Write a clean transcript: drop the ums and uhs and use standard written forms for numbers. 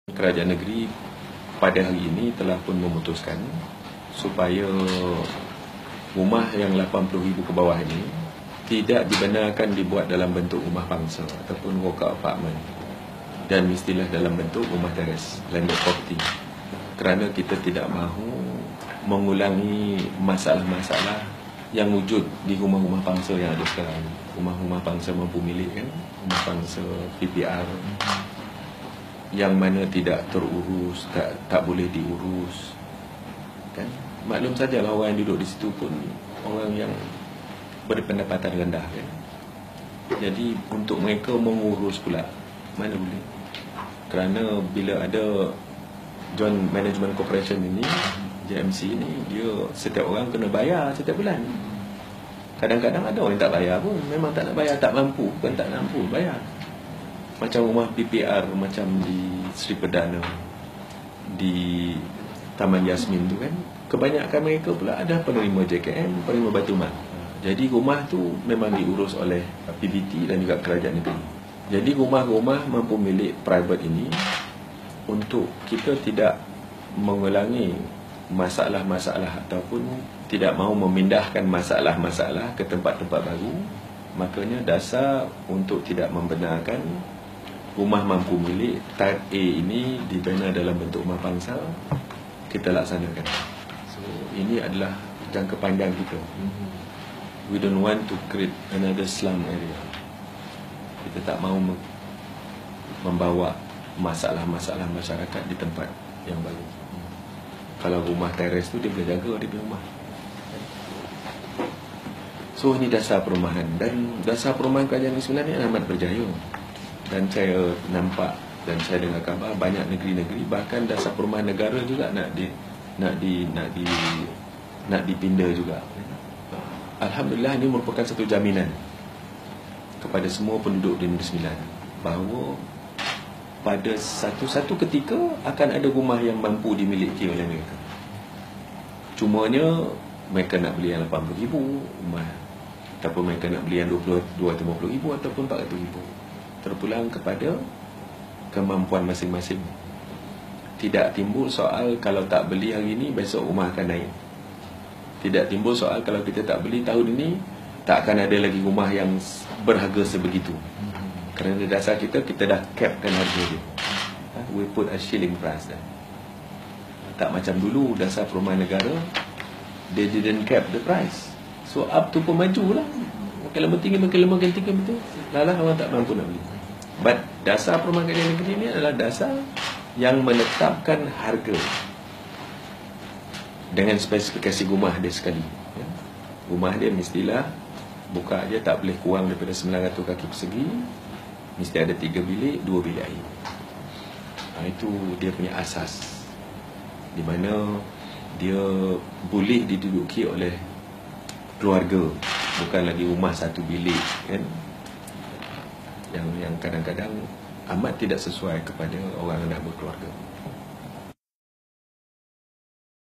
Kerajaan negeri pada hari ini telah pun memutuskan supaya rumah yang 80,000 ke bawah ini tidak dibenarkan dibuat dalam bentuk rumah pangsa ataupun walk-out apartment, dan mestilah dalam bentuk rumah teres, landed property. Kerana kita tidak mahu mengulangi masalah-masalah yang wujud di rumah-rumah pangsa yang ada sekarang. Rumah-rumah pangsa mampu milik, kan? Rumah pangsa PPR yang mana tidak terurus, tak boleh diurus, kan? Maklum sajalah orang yang duduk di situ pun orang yang berpendapatan rendah, kan? Jadi untuk mereka mengurus pula, mana boleh. Kerana bila ada Joint Management Corporation ini, JMC ini, dia setiap orang kena bayar setiap bulan. Kadang-kadang ada orang yang tak bayar pun, memang tak nak bayar, tak mampu, bukan tak mampu bayar. Macam rumah PPR, macam di Sri Perdana, di Taman Yasmin tu, kan, kebanyakan mereka pula ada penerima JKM, penerima Batu Mat. Jadi rumah tu memang diurus oleh PBT dan juga kerajaan negeri. Jadi rumah-rumah mampu milik private ini, untuk kita tidak mengulangi masalah-masalah ataupun tidak mahu memindahkan masalah-masalah ke tempat-tempat baru, makanya dasar untuk tidak membenarkan rumah mampu milik type A ini dibina dalam bentuk rumah pangsa, kita laksanakan. So ini adalah jangka panjang kita. We don't want to create another slum area. Kita tak mahu membawa masalah-masalah masyarakat di tempat yang baru. Kalau rumah teres tu dia boleh jaga dia punya rumah. So ini dasar perumahan, dan dasar perumahan kerajaan ini sebenarnya amat berjaya. Dan saya nampak dan saya dengar kabar banyak negeri-negeri, bahkan dasar perumahan negara juga nak dipinda juga. Alhamdulillah, ini merupakan satu jaminan kepada semua penduduk di Negeri Sembilan bahawa pada satu ketika akan ada rumah yang mampu dimiliki oleh mereka. Cumanya mereka nak beli yang 80,000 rumah, ataupun mereka nak beli yang 250,000 ataupun 400,000. Terpulang kepada kemampuan masing-masing. Tidak timbul soal kalau tak beli hari ini, besok rumah akan naik. Tidak timbul soal kalau kita tak beli tahun ini, tak akan ada lagi rumah yang berharga sebegitu. Kerana dasar kita dah capkan harga dia. We put a shilling price dah. Tak macam dulu dasar perumahan negara, they didn't cap the price. So up tu pun maju lah. Makin lama tinggi, betul. Lalah orang tak mampu nak beli. But dasar perumahan kerajaan negeri ini adalah dasar yang menetapkan harga dengan spesifikasi rumah dia sekali, ya. Rumah dia mestilah buka je tak boleh kurang daripada 900 kaki persegi, mesti ada 3 bilik, 2 bilik air. Itu dia punya asas, di mana dia boleh diduduki oleh keluarga, bukan lagi rumah 1 bilik, kan, yang kadang-kadang amat tidak sesuai kepada orang yang dah berkeluarga.